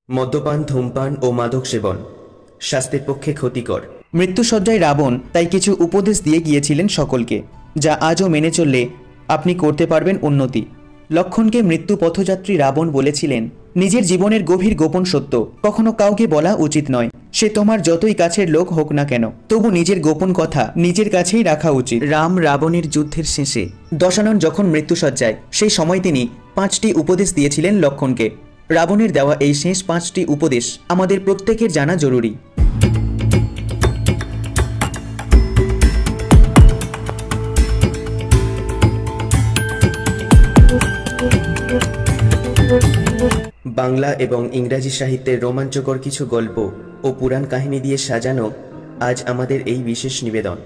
মদ্যপান, ধূমপান ও মাদক সেবন স্বাস্থ্যের পক্ষে ক্ষতিকর। মৃত্যুসজ্জায় রাবণ তাই কিছু উপদেশ দিয়ে গিয়েছিলেন সকলকে, যা আজও মেনে চললে আপনি করতে পারবেন উন্নতি। লক্ষণকে মৃত্যু পথযাত্রী রাবণ বলেছিলেন, নিজের জীবনের গভীর গোপন সত্য কখনো কাউকে বলা উচিত নয়। সে তোমার যতই কাছের লোক হোক না কেন, তবু নিজের গোপন কথা নিজের কাছেই রাখা উচিত। রাম রাবণের যুদ্ধের শেষে দশানন যখন মৃত্যুসজ্জায়, সেই সময় তিনি 5টি উপদেশ দিয়েছিলেন লক্ষণকে। রাবণের দেওয়া এই শেষ 5টি উপদেশ আমাদের প্রত্যেকের জানা জরুরি। বাংলা এবং ইংরাজি সাহিত্যের রোমাঞ্চকর কিছু গল্প ও পুরাণ কাহিনী দিয়ে সাজানো আজ আমাদের এই বিশেষ নিবেদন।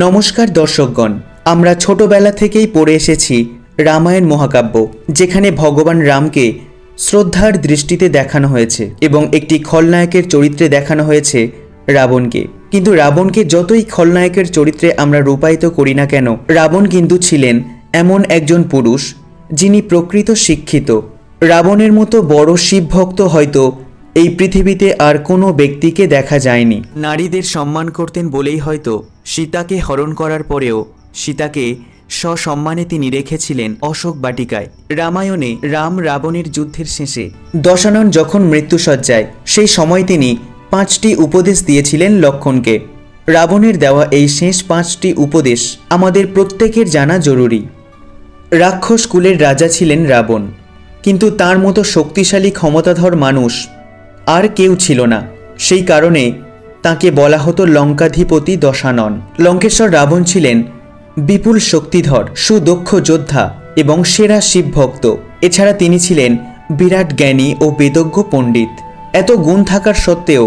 নমস্কার দর্শকগণ, আমরা ছোটবেলা থেকেই পড়ে এসেছি রামায়ণ মহাকাব্য, যেখানে ভগবান রামকে শ্রদ্ধার দৃষ্টিতে দেখানো হয়েছে এবং একটি খলনায়কের চরিত্রে দেখানো হয়েছে রাবণকে। কিন্তু রাবণকে যতই খলনায়কের চরিত্রে আমরা রূপায়িত করি না কেন, রাবণ কিন্তু ছিলেন এমন একজন পুরুষ যিনি প্রকৃত শিক্ষিত। রাবণের মতো বড় শিবভক্ত হয়তো এই পৃথিবীতে আর কোনো ব্যক্তিকে দেখা যায়নি। নারীদের সম্মান করতেন বলেই হয়তো সীতাকে হরণ করার পরেও সীতাকে সসম্মানে তিনি রেখেছিলেন অশোক বাটিকায়। রামায়ণে রাম রাবণের যুদ্ধের শেষে দশানন যখন মৃত্যুসজ্জায়, সেই সময় তিনি 5টি উপদেশ দিয়েছিলেন লক্ষণকে। রাবণের দেওয়া এই শেষ 5টি উপদেশ আমাদের প্রত্যেকের জানা জরুরি। রাক্ষস কুলের রাজা ছিলেন রাবণ, কিন্তু তার মতো শক্তিশালী ক্ষমতাধর মানুষ আর কেউ ছিল না। সেই কারণে তাকে বলা হতো লঙ্কাধিপতি দশানন। লঙ্কেশ্বর রাবণ ছিলেন বিপুল শক্তিধর, সুদক্ষ যোদ্ধা এবং সেরা শিবভক্ত। এছাড়া তিনি ছিলেন বিরাট জ্ঞানী ও বেদজ্ঞ পণ্ডিত। এত গুণ থাকার সত্ত্বেও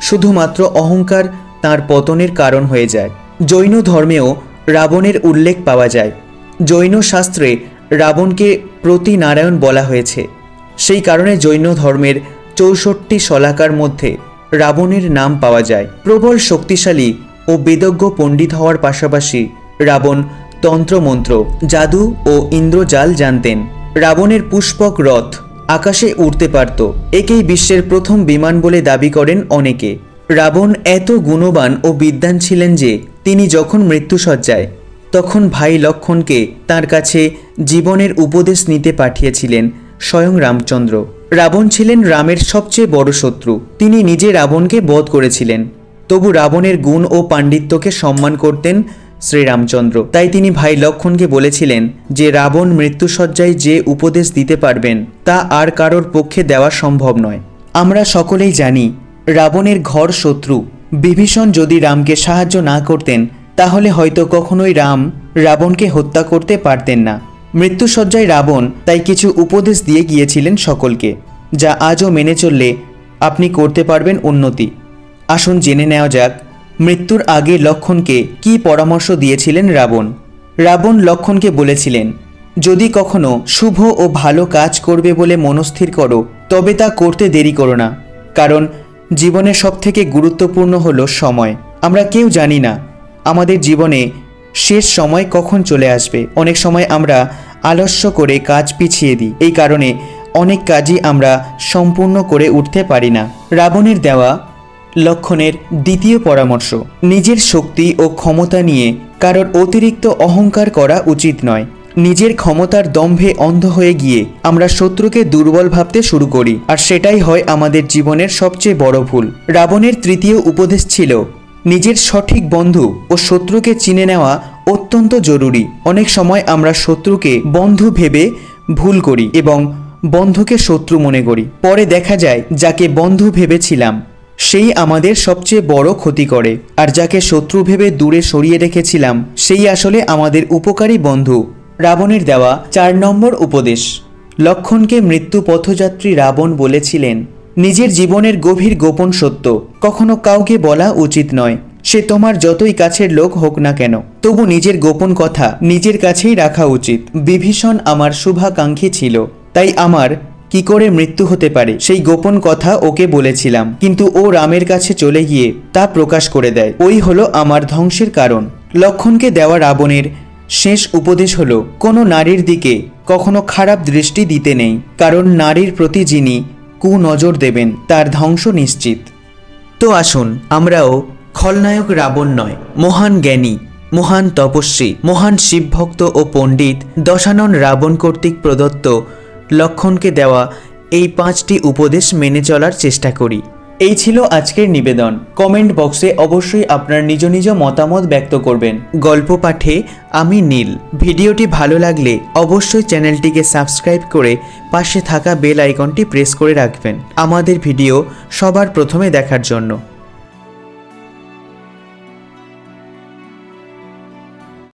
শুধুমাত্র অহংকার তার পতনের কারণ হয়ে যায়। জৈন ধর্মেও রাবণের উল্লেখ পাওয়া যায়। জৈন শাস্ত্রে রাবণকে প্রতিনারায়ণ বলা হয়েছে। সেই কারণে জৈন ধর্মের 64টি শলাকার মধ্যে রাবণের নাম পাওয়া যায়। প্রবল শক্তিশালী ও বেদজ্ঞ পণ্ডিত হওয়ার পাশাপাশি রাবণ তন্ত্রমন্ত্র, জাদু ও ইন্দ্রজাল জানতেন। রাবণের পুষ্পক রথ আকাশে উড়তে পারত। একেই বিশ্বের প্রথম বিমান বলে দাবি করেন অনেকে। রাবণ এত গুণবান ও বিদ্বান ছিলেন যে তিনি যখন মৃত্যুসজ্জায়, তখন ভাই লক্ষণকে তার কাছে জীবনের উপদেশ নিতে পাঠিয়েছিলেন স্বয়ং রামচন্দ্র। রাবণ ছিলেন রামের সবচেয়ে বড় শত্রু। তিনি নিজে রাবণকে বধ করেছিলেন, তবু রাবণের গুণ ও পাণ্ডিত্যকে সম্মান করতেন শ্রীরামচন্দ্র। তাই তিনি ভাই লক্ষণকে বলেছিলেন যে রাবণ মৃত্যুসজ্জায় যে উপদেশ দিতে পারবেন তা আর কারোর পক্ষে দেওয়া সম্ভব নয়। আমরা সকলেই জানি রাবণের ঘর শত্রু বিভীষণ যদি রামকে সাহায্য না করতেন, তাহলে হয়তো কখনোই রাম রাবণকে হত্যা করতে পারতেন না। মৃত্যুসজ্জায় রাবণ তাই কিছু উপদেশ দিয়ে গিয়েছিলেন সকলকে, যা আজও মেনে চললে আপনি করতে পারবেন উন্নতি। আসুন জেনে নেওয়া যাক মৃত্যুর আগে লক্ষণকে কী পরামর্শ দিয়েছিলেন রাবণ। রাবণ লক্ষণকে বলেছিলেন, যদি কখনো শুভ ও ভালো কাজ করবে বলে মনস্থির করো, তবে তা করতে দেরি করো না, কারণ জীবনের সবথেকে গুরুত্বপূর্ণ হলো সময়। আমরা কেউ জানি না আমাদের জীবনে শেষ সময় কখন চলে আসবে। অনেক সময় আমরা আলস্য করে কাজ পিছিয়ে দিই। এই কারণে অনেক কাজই আমরা সম্পূর্ণ করে উঠতে পারি না। রাবণের দেওয়া লক্ষণের দ্বিতীয় পরামর্শ, নিজের শক্তি ও ক্ষমতা নিয়ে কারোর অতিরিক্ত অহংকার করা উচিত নয়। নিজের ক্ষমতার দম্ভে অন্ধ হয়ে গিয়ে আমরা শত্রুকে দুর্বল ভাবতে শুরু করি, আর সেটাই হয় আমাদের জীবনের সবচেয়ে বড় ভুল। রাবণের তৃতীয় উপদেশ ছিল, নিজের সঠিক বন্ধু ও শত্রুকে চিনে নেওয়া অত্যন্ত জরুরি। অনেক সময় আমরা শত্রুকে বন্ধু ভেবে ভুল করি এবং বন্ধুকে শত্রু মনে করি। পরে দেখা যায় যাকে বন্ধু ভেবেছিলাম সেই আমাদের সবচেয়ে বড় ক্ষতি করে, আর যাকে শত্রু ভেবে দূরে সরিয়ে রেখেছিলাম সেই আসলে আমাদের উপকারী বন্ধু। রাবণের দেওয়া 4 নম্বর উপদেশ, লক্ষণকে মৃত্যু পথযাত্রী রাবণ বলেছিলেন, নিজের জীবনের গভীর গোপন সত্য কখনো কাউকে বলা উচিত নয়। সে তোমার যতই কাছের লোক হোক না কেন, তবু নিজের গোপন কথা নিজের কাছেই রাখা উচিত। বিভীষণ আমার শুভাকাঙ্ক্ষী ছিল, তাই আমার কি করে মৃত্যু হতে পারে সেই গোপন কথা ওকে বলেছিলাম, কিন্তু ও রামের কাছে চলে গিয়ে তা প্রকাশ করে দেয়। ওই হলো আমার ধ্বংসের কারণ। লক্ষণকে দেওয়া রাবণের শেষ উপদেশ হলো কোনো নারীর দিকে কখনো খারাপ দৃষ্টি দিতে নেই, কারণ নারীর প্রতি যিনি কুনজর দেবেন তার ধ্বংস নিশ্চিত। তো আসুন আমরাও খলনায়ক রাবণ নয়, মহান জ্ঞানী, মহান তপস্বী, মহান শিবভক্ত ও পণ্ডিত দশানন রাবণ কর্তৃক প্রদত্ত লক্ষণকে দেওয়া এই 5টি উপদেশ মেনে চলার চেষ্টা করি। এই ছিল আজকের নিবেদন। কমেন্ট বক্সে অবশ্যই আপনার নিজ নিজ মতামত ব্যক্ত করবেন। গল্প পাঠে আমি নীল। ভিডিওটি ভালো লাগলে অবশ্যই চ্যানেলটিকে সাবস্ক্রাইব করে পাশে থাকা বেল আইকনটি প্রেস করে রাখবেন আমাদের ভিডিও সবার প্রথমে দেখার জন্য।